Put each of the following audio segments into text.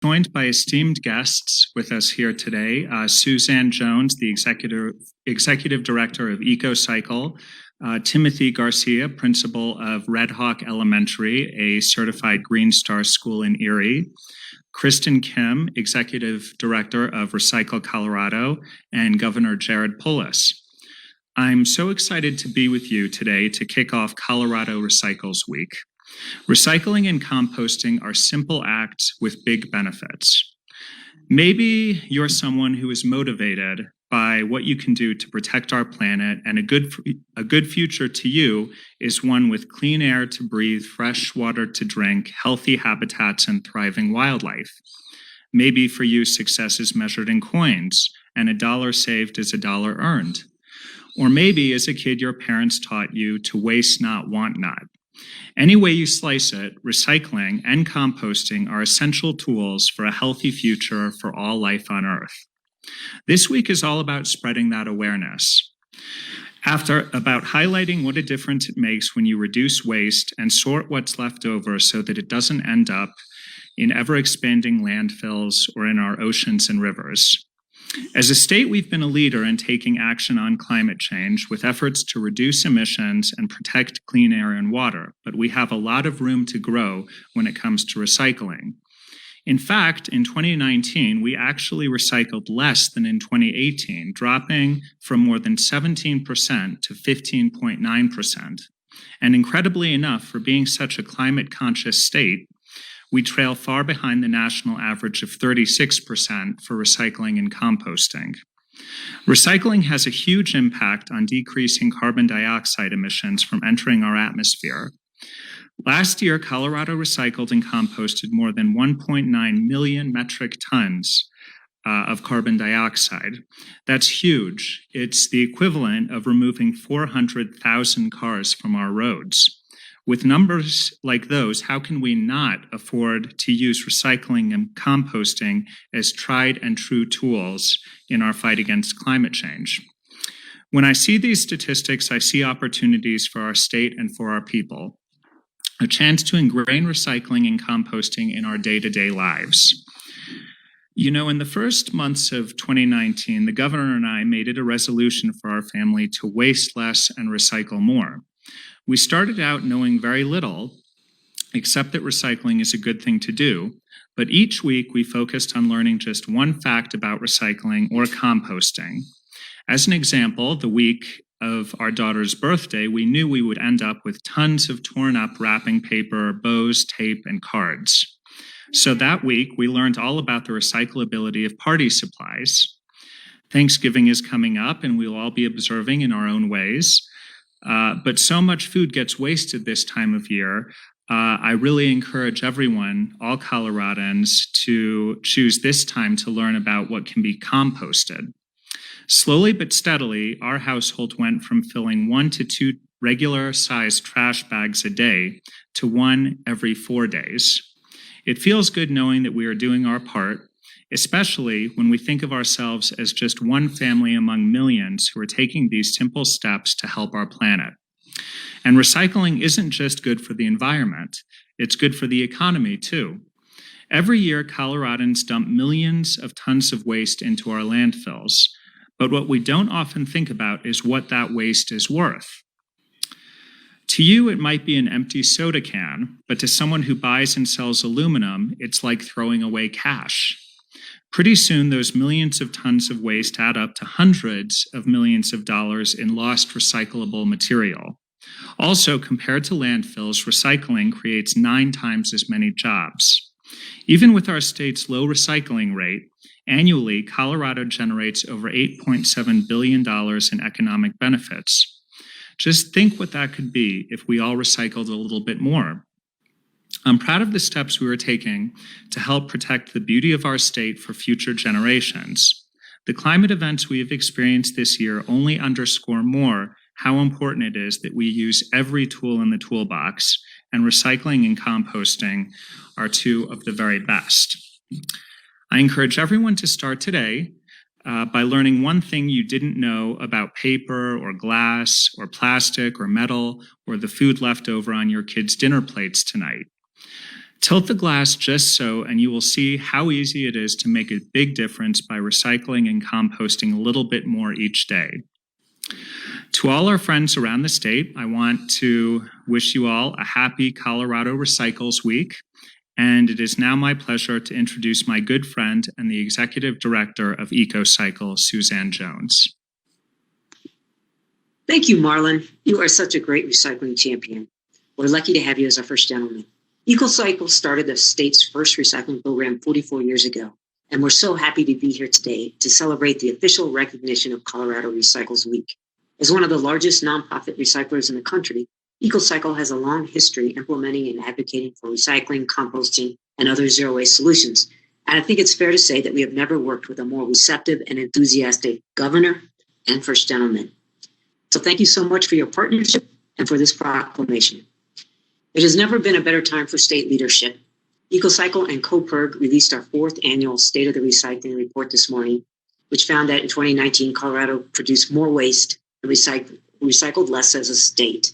Joined by esteemed guests with us here today, Suzanne Jones, the Executive Director of EcoCycle, Timothy Garcia, Principal of Red Hawk Elementary, a certified Green Star school in Erie, Kristin Kim, Executive Director of Recycle Colorado, and Governor Jared Polis. I'm so excited to be with you today to kick off Colorado Recycles Week. Recycling and composting are simple acts with big benefits. Maybe you're someone who is motivated by what you can do to protect our planet, and a good future to you is one with clean air to breathe, fresh water to drink, healthy habitats, and thriving wildlife. Maybe for you, success is measured in coins, and a dollar saved is a dollar earned. Or maybe as a kid, your parents taught you to waste not, want not. Any way you slice it, recycling and composting are essential tools for a healthy future for all life on Earth. This week is all about spreading that awareness. About highlighting what a difference it makes when you reduce waste and sort what's left over so that it doesn't end up in ever-expanding landfills or in our oceans and rivers. As a state, we've been a leader in taking action on climate change with efforts to reduce emissions and protect clean air and water, but we have a lot of room to grow when it comes to recycling. In fact, in 2019, we actually recycled less than in 2018, dropping from more than 17% to 15.9%. And incredibly enough, for being such a climate-conscious state, we trail far behind the national average of 36% for recycling and composting. Recycling has a huge impact on decreasing carbon dioxide emissions from entering our atmosphere. Last year, Colorado recycled and composted more than 1.9 million metric tons of carbon dioxide. That's huge. It's the equivalent of removing 400,000 cars from our roads. With numbers like those, how can we not afford to use recycling and composting as tried and true tools in our fight against climate change? When I see these statistics, I see opportunities for our state and for our people, a chance to ingrain recycling and composting in our day-to-day lives. You know, in the first months of 2019, the governor and I made it a resolution for our family to waste less and recycle more. We started out knowing very little, except that recycling is a good thing to do, but each week we focused on learning just one fact about recycling or composting. As an example, the week of our daughter's birthday, we knew we would end up with tons of torn up wrapping paper, bows, tape, and cards. So that week, we learned all about the recyclability of party supplies. Thanksgiving is coming up, and we'll all be observing in our own ways. But so much food gets wasted this time of year. I really encourage everyone, all Coloradans, to choose this time to learn about what can be composted. Slowly but steadily, our household went from filling 1 to 2 regular-sized trash bags a day to 1 every 4 days. It feels good knowing that we are doing our part, especially when we think of ourselves as just one family among millions who are taking these simple steps to help our planet. And recycling isn't just good for the environment, it's good for the economy too. Every year, Coloradans dump millions of tons of waste into our landfills, but what we don't often think about is what that waste is worth. To you, it might be an empty soda can, but to someone who buys and sells aluminum, it's like throwing away cash. Pretty soon, those millions of tons of waste add up to hundreds of millions of dollars in lost recyclable material. Also, compared to landfills, recycling creates 9 times as many jobs. Even with our state's low recycling rate, annually, Colorado generates over $8.7 billion in economic benefits. Just think what that could be if we all recycled a little bit more. I'm proud of the steps we are taking to help protect the beauty of our state for future generations. The climate events we have experienced this year only underscore more how important it is that we use every tool in the toolbox, and recycling and composting are 2 of the very best. I encourage everyone to start today by learning one thing you didn't know about paper or glass or plastic or metal or the food left over on your kids' dinner plates tonight. Tilt the glass just so, and you will see how easy it is to make a big difference by recycling and composting a little bit more each day. To all our friends around the state, I want to wish you all a happy Colorado Recycles Week. And it is now my pleasure to introduce my good friend and the Executive Director of EcoCycle, Suzanne Jones. Thank you, Marlon. You are such a great recycling champion. We're lucky to have you as our first gentleman. EcoCycle started the state's first recycling program 44 years ago, and we're so happy to be here today to celebrate the official recognition of Colorado Recycles Week. As one of the largest nonprofit recyclers in the country, EcoCycle has a long history implementing and advocating for recycling, composting, and other zero-waste solutions. And I think it's fair to say that we have never worked with a more receptive and enthusiastic governor and first gentleman. So thank you so much for your partnership and for this proclamation. It has never been a better time for state leadership. EcoCycle and CoPERG released our fourth annual State of the Recycling report this morning, which found that in 2019, Colorado produced more waste and recycled less as a state.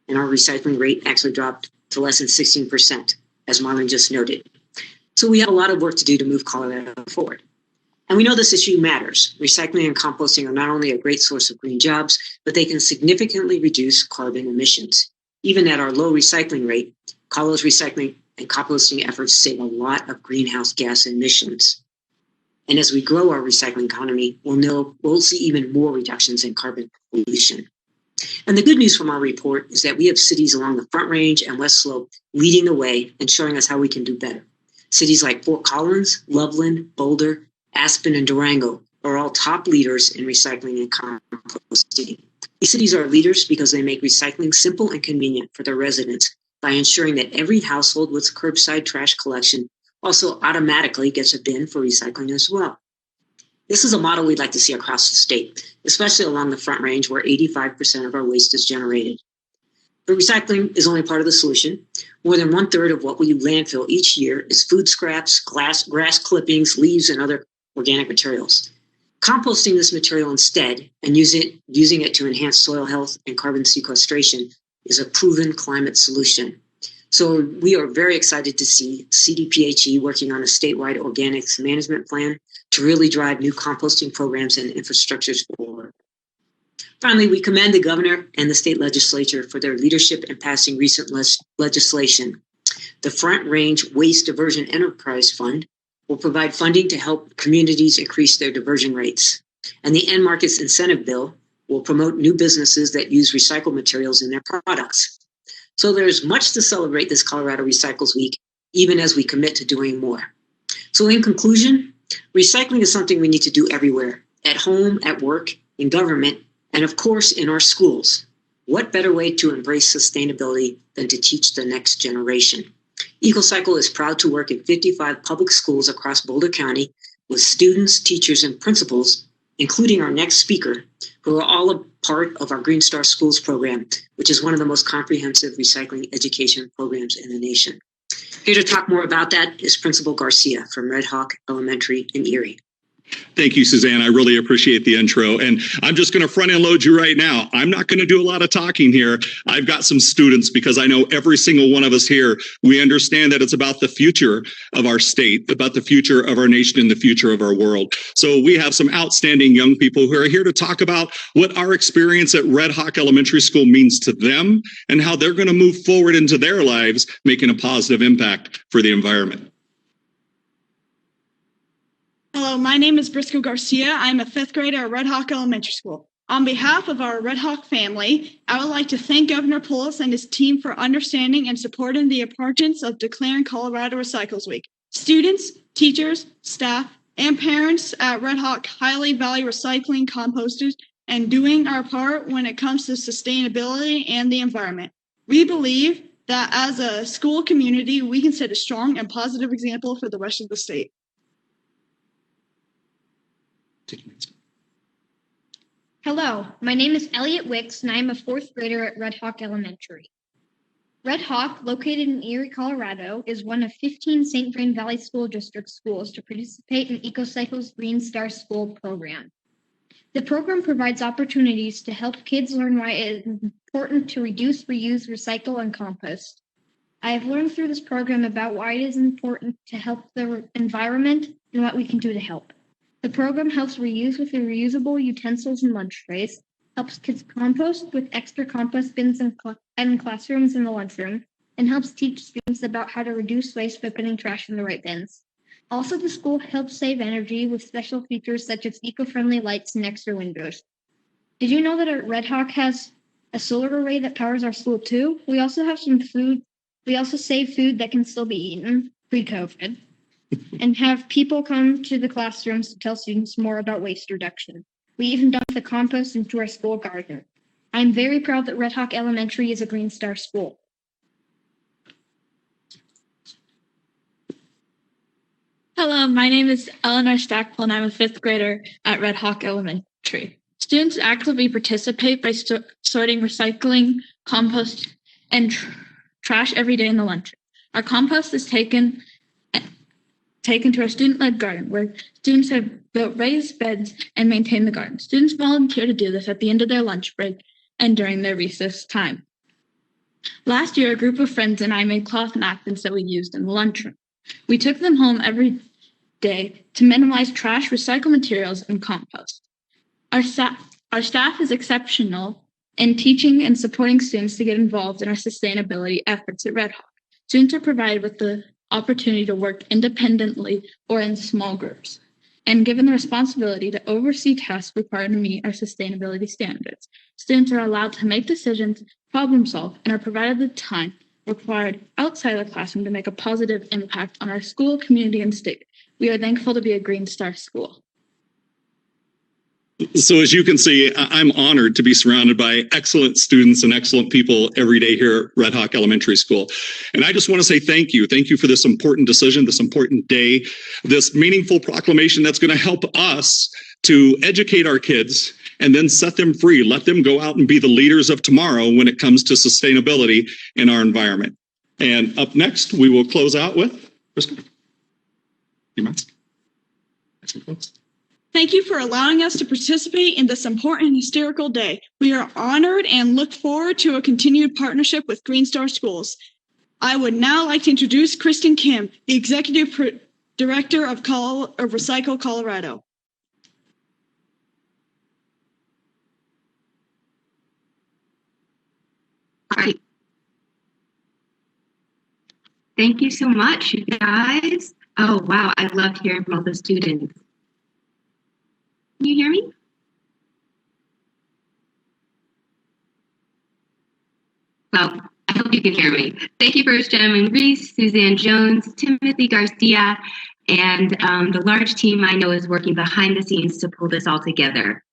And our recycling rate actually dropped to less than 16%, as Marlon just noted. So we have a lot of work to do to move Colorado forward. And we know this issue matters. Recycling and composting are not only a great source of green jobs, but they can significantly reduce carbon emissions. Even at our low recycling rate, Colorado's recycling and composting efforts save a lot of greenhouse gas emissions. And as we grow our recycling economy, we'll see even more reductions in carbon pollution. And the good news from our report is that we have cities along the Front Range and West Slope leading the way and showing us how we can do better. Cities like Fort Collins, Loveland, Boulder, Aspen, and Durango are all top leaders in recycling and composting. These cities are leaders because they make recycling simple and convenient for their residents by ensuring that every household with curbside trash collection also automatically gets a bin for recycling as well. This is a model we'd like to see across the state, especially along the Front Range where 85% of our waste is generated. But recycling is only part of the solution. More than 1/3 of what we landfill each year is food scraps, grass clippings, leaves, and other organic materials. Composting this material instead and using it to enhance soil health and carbon sequestration is a proven climate solution. So we are very excited to see CDPHE working on a statewide organics management plan to really drive new composting programs and infrastructures forward. Finally, we commend the governor and the state legislature for their leadership in passing recent legislation. The Front Range Waste Diversion Enterprise Fund will provide funding to help communities increase their diversion rates. And the End Markets Incentive Bill will promote new businesses that use recycled materials in their products. So there's much to celebrate this Colorado Recycles Week, even as we commit to doing more. So in conclusion, recycling is something we need to do everywhere, at home, at work, in government, and of course in our schools. What better way to embrace sustainability than to teach the next generation? EcoCycle is proud to work in 55 public schools across Boulder County with students, teachers, and principals, including our next speaker, who are all a part of our Green Star Schools program, which is one of the most comprehensive recycling education programs in the nation. Here to talk more about that is Principal Garcia from Red Hawk Elementary in Erie. Thank you, Suzanne. I really appreciate the intro. And I'm just going to front end load you right now. I'm not going to do a lot of talking here. I've got some students because I know every single one of us here, we understand that it's about the future of our state, about the future of our nation and the future of our world. So we have some outstanding young people who are here to talk about what our experience at Red Hawk Elementary School means to them and how they're going to move forward into their lives, making a positive impact for the environment. Hello, my name is Briscoe Garcia. I'm a 5th grader at Red Hawk Elementary School. On behalf of our Red Hawk family, I would like to thank Governor Polis and his team for understanding and supporting the importance of declaring Colorado Recycles Week. Students, teachers, staff, and parents at Red Hawk highly value recycling, composting, and doing our part when it comes to sustainability and the environment. We believe that as a school community, we can set a strong and positive example for the rest of the state. Hello, my name is Elliot Wicks, and I am a 4th grader at Red Hawk Elementary. Red Hawk, located in Erie, Colorado, is one of 15 St. Vrain Valley School District schools to participate in EcoCycle's Green Star School program. The program provides opportunities to help kids learn why it is important to reduce, reuse, recycle, and compost. I have learned through this program about why it is important to help the environment and what we can do to help. The program helps reuse with the reusable utensils and lunch trays, helps kids compost with extra compost bins in classrooms in the lunchroom, and helps teach students about how to reduce waste by putting trash in the right bins. Also, the school helps save energy with special features such as eco-friendly lights and extra windows. Did you know that our Red Hawk has a solar array that powers our school too? We also have some food. We also save food that can still be eaten pre-COVID and have people come to the classrooms to tell students more about waste reduction. We even dump the compost into our school garden. I'm very proud that Red Hawk Elementary is a Green Star school. Hello, my name is Eleanor Stackpole, and I'm a fifth grader at Red Hawk Elementary. Students actively participate by sorting recycling, compost, and trash every day in the lunchroom. Our compost is taken to our student-led garden, where students have built raised beds and maintain the garden. Students volunteer to do this at the end of their lunch break and during their recess time. Last year, a group of friends and I made cloth napkins that we used in the lunchroom. We took them home every day to minimize trash, recycle materials, and compost. Our staff is exceptional in teaching and supporting students to get involved in our sustainability efforts at Red Hawk. Students are provided with the opportunity to work independently or in small groups, and given the responsibility to oversee tasks required to meet our sustainability standards. Students are allowed to make decisions, problem solve, and are provided the time required outside the classroom to make a positive impact on our school, community, and state. We are thankful to be a Green Star school. So as you can see, I'm honored to be surrounded by excellent students and excellent people every day here at Red Hawk Elementary School. And I just want to say thank you. Thank you for this important decision, this important day, this meaningful proclamation that's going to help us to educate our kids and then set them free. Let them go out and be the leaders of tomorrow when it comes to sustainability in our environment. And up next, we will close out with Kristin. You mind? Thank you for allowing us to participate in this important and historical day. We are honored and look forward to a continued partnership with Green Star Schools. I would now like to introduce Kristin Kim, the Executive Director of Recycle Colorado. All right. Thank you so much, you guys. Oh, wow. I love hearing from all the students. Can you hear me? Well, I hope you can hear me. Thank you, First Gentleman Reis, Suzanne Jones, Timothy Garcia, and the large team I know is working behind the scenes to pull us together.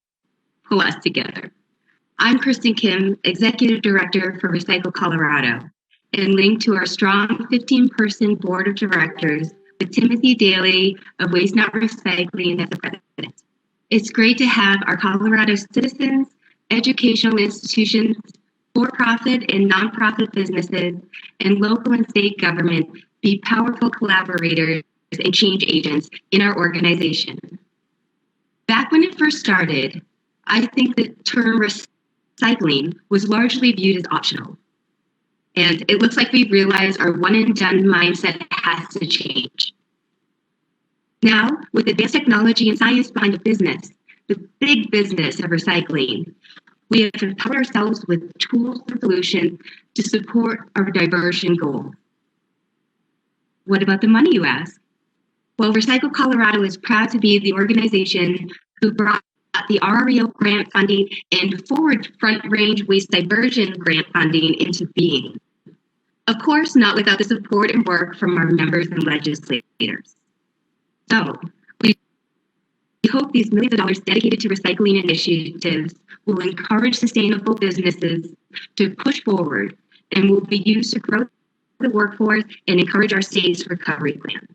I'm Kristin Kim, Executive Director for Recycle Colorado, and linked to our strong 15-person board of directors with Timothy Daly of Waste Not Recycling as the president. It's great to have our Colorado citizens, educational institutions, for-profit and nonprofit businesses, and local and state government be powerful collaborators and change agents in our organization. Back when it first started, I think the term recycling was largely viewed as optional. And it looks like we've realized our one-and-done mindset has to change. Now, with advanced technology and science behind the business, the big business of recycling, we have empowered ourselves with tools and solutions to support our diversion goal. What about the money, you ask? Well, Recycle Colorado is proud to be the organization who brought the RREO grant funding and Forward Front Range Waste Diversion grant funding into being. Of course, not without the support and work from our members and legislators. So, we hope these millions of dollars dedicated to recycling initiatives will encourage sustainable businesses to push forward and will be used to grow the workforce and encourage our state's recovery plan.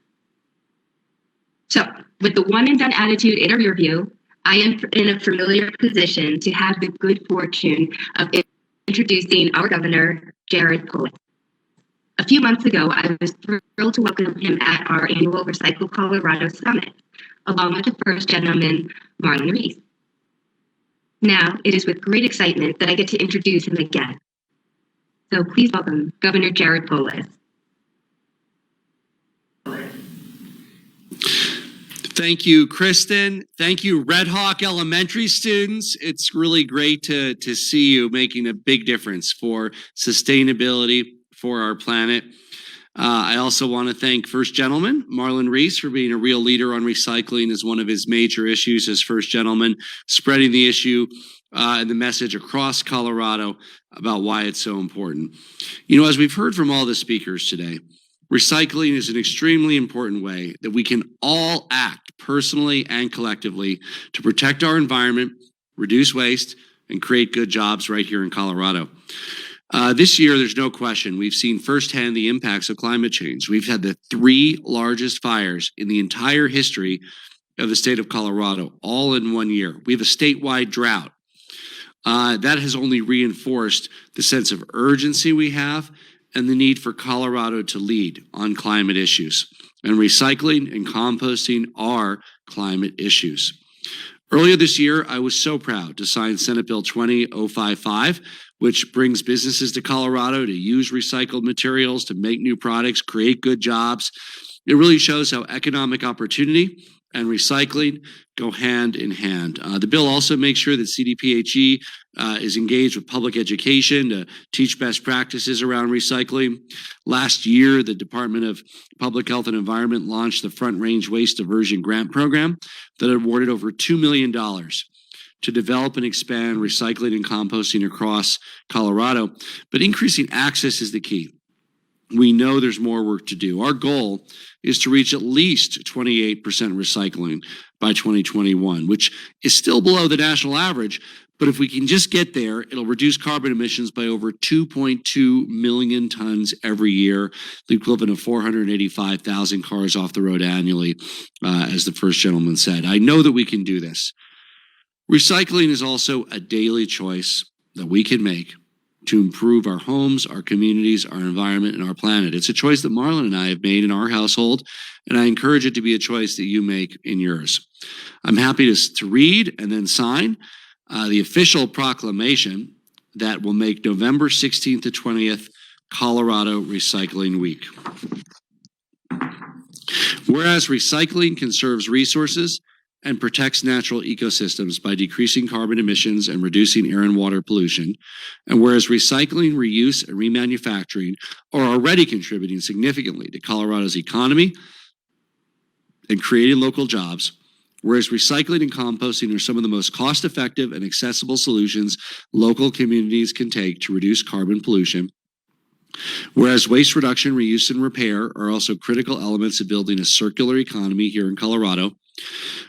So, with the one and done attitude in a rear view, I am in a familiar position to have the good fortune of introducing our governor, Jared Polis. A few months ago, I was thrilled to welcome him at our annual Recycle Colorado Summit, along with the First Gentleman Marlon Reis. Now, it is with great excitement that I get to introduce him again. So please welcome Governor Jared Polis. Thank you, Kristin. Thank you, Red Hawk Elementary students. It's really great to see you making a big difference for sustainability for our planet. I also want to thank First Gentleman Marlon Reis for being a real leader on recycling as one of his major issues as First Gentleman, spreading the issue and the message across Colorado about why it's so important. You know, as we've heard from all the speakers today, recycling is an extremely important way that we can all act personally and collectively to protect our environment, reduce waste, and create good jobs right here in Colorado. This year, there's no question, we've seen firsthand the impacts of climate change. We've had the 3 largest fires in the entire history of the state of Colorado, all in 1 year. We have a statewide drought. That has only reinforced the sense of urgency we have and the need for Colorado to lead on climate issues. And recycling and composting are climate issues. Earlier this year, I was so proud to sign Senate Bill 20055, which brings businesses to Colorado to use recycled materials, to make new products, create good jobs. It really shows how economic opportunity and recycling go hand in hand. The bill also makes sure that CDPHE is engaged with public education to teach best practices around recycling. Last year, the Department of Public Health and Environment launched the Front Range Waste Diversion Grant Program that awarded over $2 million to develop and expand recycling and composting across Colorado. But increasing access is the key. We know there's more work to do. Our goal is to reach at least 28% recycling by 2021, which is still below the national average. But if we can just get there, it'll reduce carbon emissions by over 2.2 million tons every year, the equivalent of 485,000 cars off the road annually, as the First Gentleman said. I know that we can do this. Recycling is also a daily choice that we can make to improve our homes, our communities, our environment, and our planet. It's a choice that Marlon and I have made in our household, and I encourage it to be a choice that you make in yours. I'm happy to read and then sign the official proclamation that will make November 16th to 20th Colorado Recycling Week. Whereas recycling conserves resources and protects natural ecosystems by decreasing carbon emissions and reducing air and water pollution. And whereas recycling, reuse, and remanufacturing are already contributing significantly to Colorado's economy and creating local jobs, whereas recycling and composting are some of the most cost-effective and accessible solutions local communities can take to reduce carbon pollution, whereas waste reduction, reuse, and repair are also critical elements of building a circular economy here in Colorado,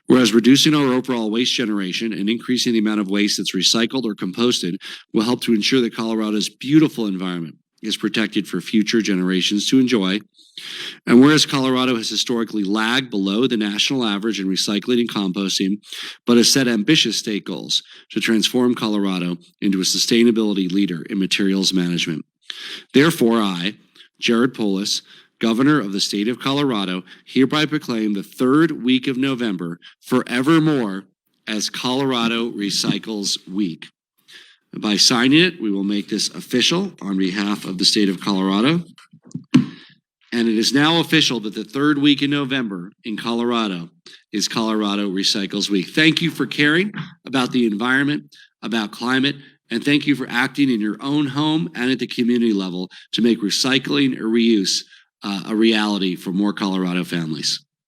whereas reducing our overall waste generation and increasing the amount of waste that's recycled or composted will help to ensure that Colorado's beautiful environment is protected for future generations to enjoy. And whereas Colorado has historically lagged below the national average in recycling and composting, but has set ambitious state goals to transform Colorado into a sustainability leader in materials management. Therefore, I, Jared Polis, Governor of the state of Colorado, hereby proclaim the 3rd week of November forevermore as Colorado Recycles Week. By signing it, we will make this official on behalf of the state of Colorado. And it is now official that the 3rd week in November in Colorado is Colorado Recycles Week. Thank you for caring about the environment, about climate, and thank you for acting in your own home and at the community level to make recycling or reuse a reality for more Colorado families.